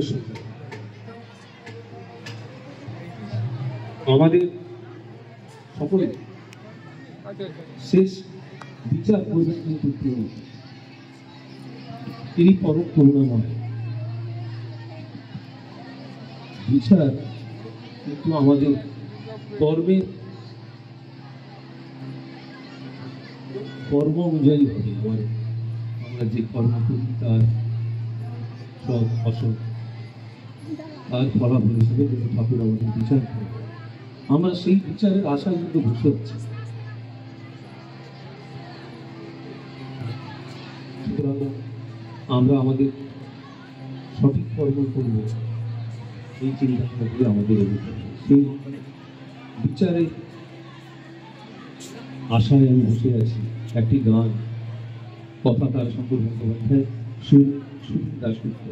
সত্য আমাদের সকলে শেষ বিচার করবেন কিন্তু তিনি পরম করুণাময়। বিচার কিন্তু আমাদের কর্মের কর্ম অনুযায়ী হবে। আমরা যে কর্ম করি তার সব ফসল তার ফলাফল হিসেবে কিন্তু ঠাকুর আমাদের বিচার করে। আমরা সেই বিচারের আশায় কিন্তু বসে হচ্ছে। সুতরাং আমরা আমাদের সঠিক কর্ম করব এই চিন্তা করে আমাদের সেই বিচারে আশায় আমি বসে আছি। একটি গান, কথা তার শঙ্কর বন্দ্যোপাধ্যায়, সুর দাশগুপ্ত,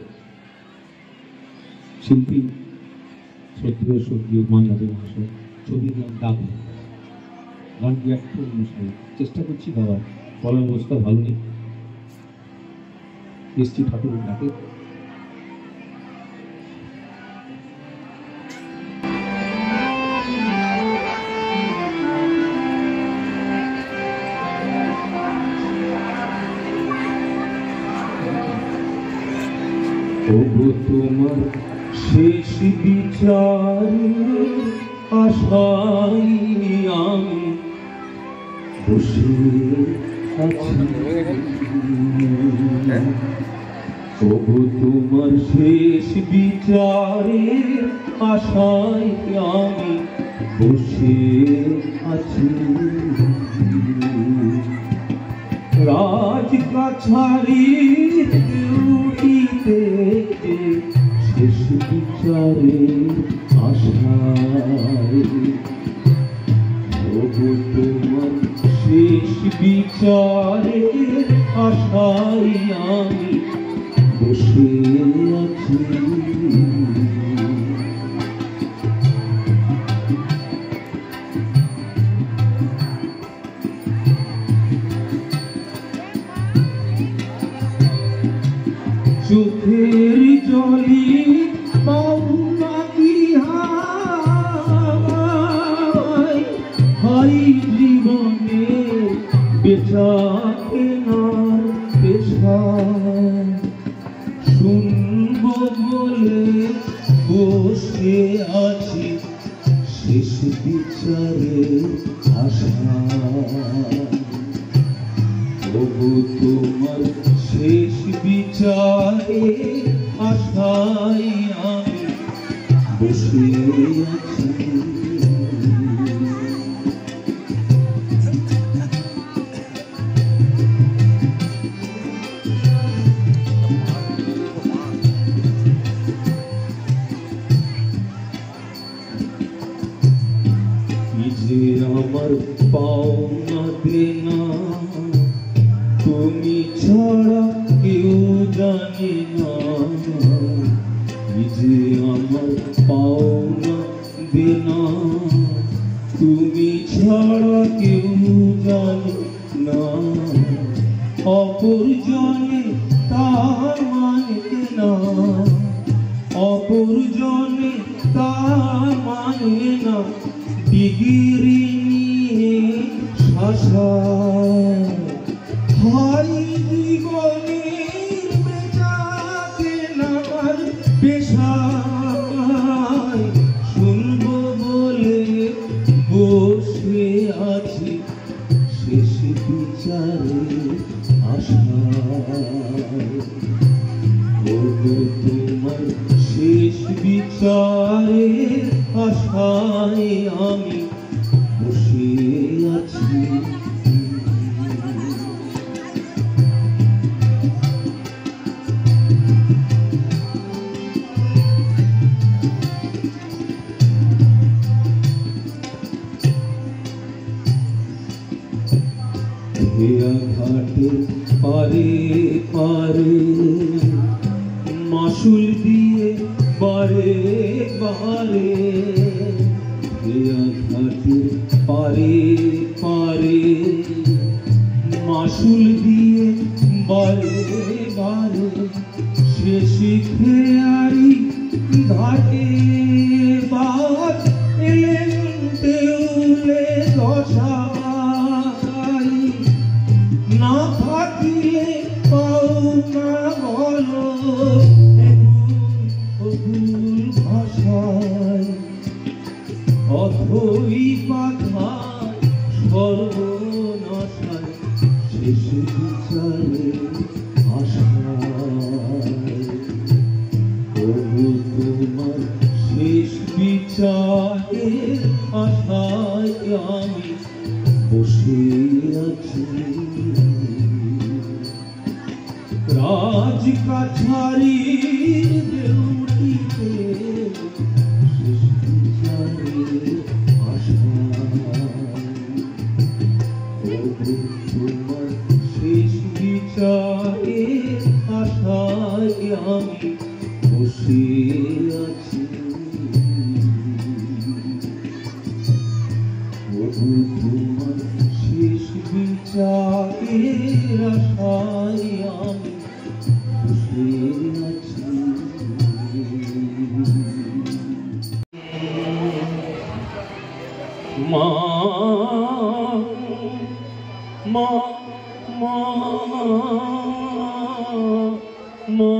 শিল্পী শ্রদ্ধেয় স্বর্গীয় মান্নাদে মহাশয়, ছবির নাম ডাক। গানটি একটু অনুসারে চেষ্টা করছি গাওয়ার, বলার অবস্থা ভালো নেই। এসছি ঠাকুরের ডাকে। তোমার শেষ বিচারের আশায় আমি বসে আছি। তবু তোমার শেষ বিচারের আশায় আমি বসে আছি। রাজ কাছারির উঠিতে শেষ বিচারের আশায়, তবু তোমার শেষ বিচারের আশায় আমি বসে আছি। চোখের জলি পাওনা কি হাই জীবনে বেচাকে না পেশা, শুনব বলে বসে আছি শেষ বিচারের আশায়। তবু তোমার শেষ বিচারে আশায় আমি বসে আছি। যে আমার পাওনা দেনা তুমি ছাড়া কেউ জানে না, যে আমার পাওনা দেনা তুমি ছাড়া কেউ জানে না। অপরজনে তার মানে না, অপরজনে তার মানে না। ডিগ্রি নিয়ে শাসায় হাই জীবনের বেচাকে নার পেশায়, শুনব বলে বসে আছি শেষ বিচারের আশায়। তোমার শেষ বিচারের আশায় আমি বসে আছি। ঘাটের পারে পারে মাসুল দিয়ে বারে বারে, ঘাটের পারে পারে মাসুল দিয়ে বারে বারে শেষ খেয়ারি ওই পাথার সর্বনাশায় শেষ বিচারে আশায় প্রভু তোমার শেষ বিচারে আশায় আমি বসে আছি রাজ কাছারির দেউড়িতে শেষ বিচারে আশায় প্রভু তোমার শেষ বিচারে আশায় আমি বসে আছি প্রভু তোমার শেষ বিচারে আশায় আমি বসে আছি মা মা মা মা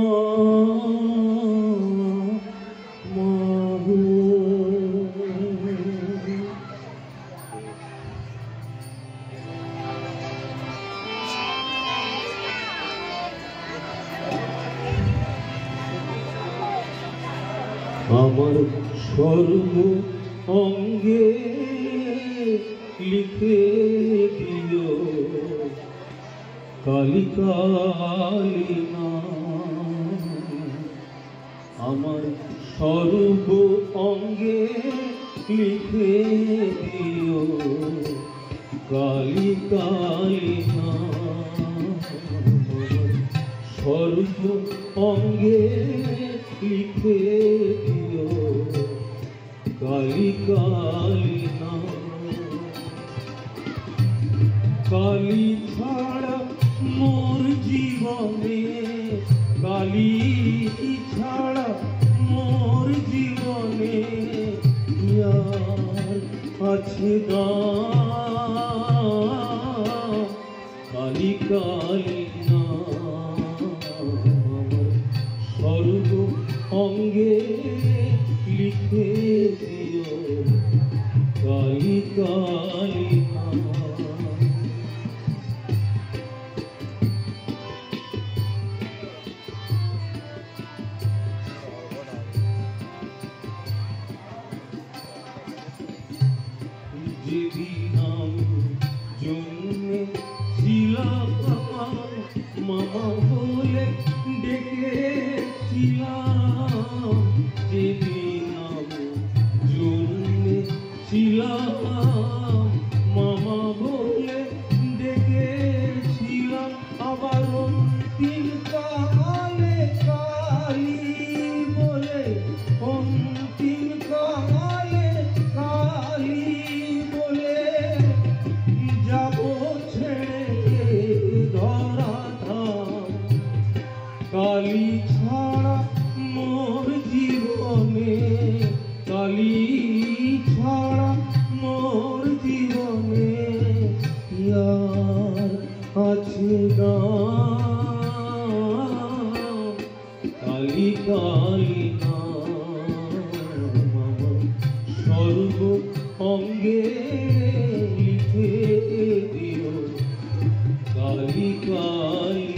আমার সর্ব অঙ্গে লিখে দিও কালি কালি নাম আমার সর্ব অঙ্গে লিখে দিও কালি কালি নাম সর্ব অঙ্গে লিখে দিও কালি কালি নাম কালি ছাড়া মোর জীবনে কালি ছাড়া মোর জীবনে আর আছে দাম কালি কালি সর্ব অঙ্গে লিখে দিও কালি কালি যেদিন আমি জন্মেছিলাম মামা বলে ডেকেছিলাম যেদিন আমি জন্মেছিলাম মামা বলে ডেকেছিলাম আবার অন্তিম কালে কালী বলে অন্তিম কালে কালী বলে যাব ছেড়ে ধরা ধাম কালী ছাড়া মোর জীবনে কালী ছাড়া মোর জীবনে আর আছে নাম কালী কালী নাম সর্ব অঙ্গে লিখে দিও কালী কালী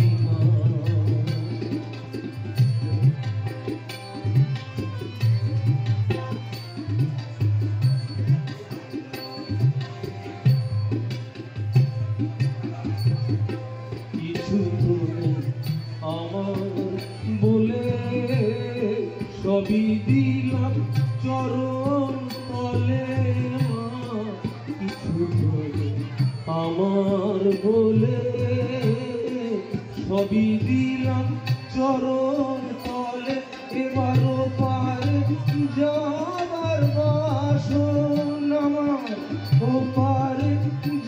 কিছু আমার বলে সবই দিলাম চরণ তলে কিছু আমার বলে সবই দিলাম চরণ তলে এবারও পারে যাবার বাসন আমার ও পারে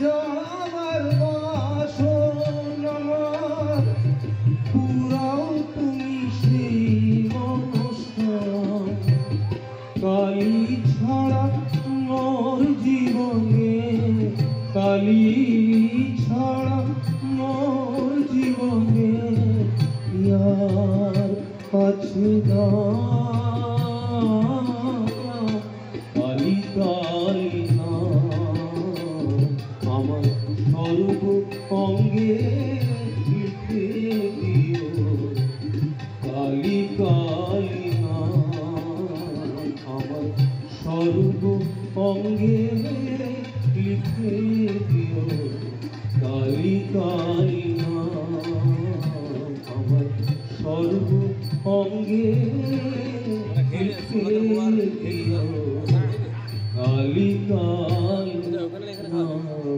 যাবার বাসন আমার পুরাও তুমি সেই অনুষ্ঠান কালী ছাড়া মোর জীবনে কালী ছাড়া মোর জীবনে আর আছে না কালী কালী সর্ব অঙ্গে লিখে দিও কালী কালী নাম, আমার সর্ব অঙ্গে লিখে দিও কালী কালী নাম।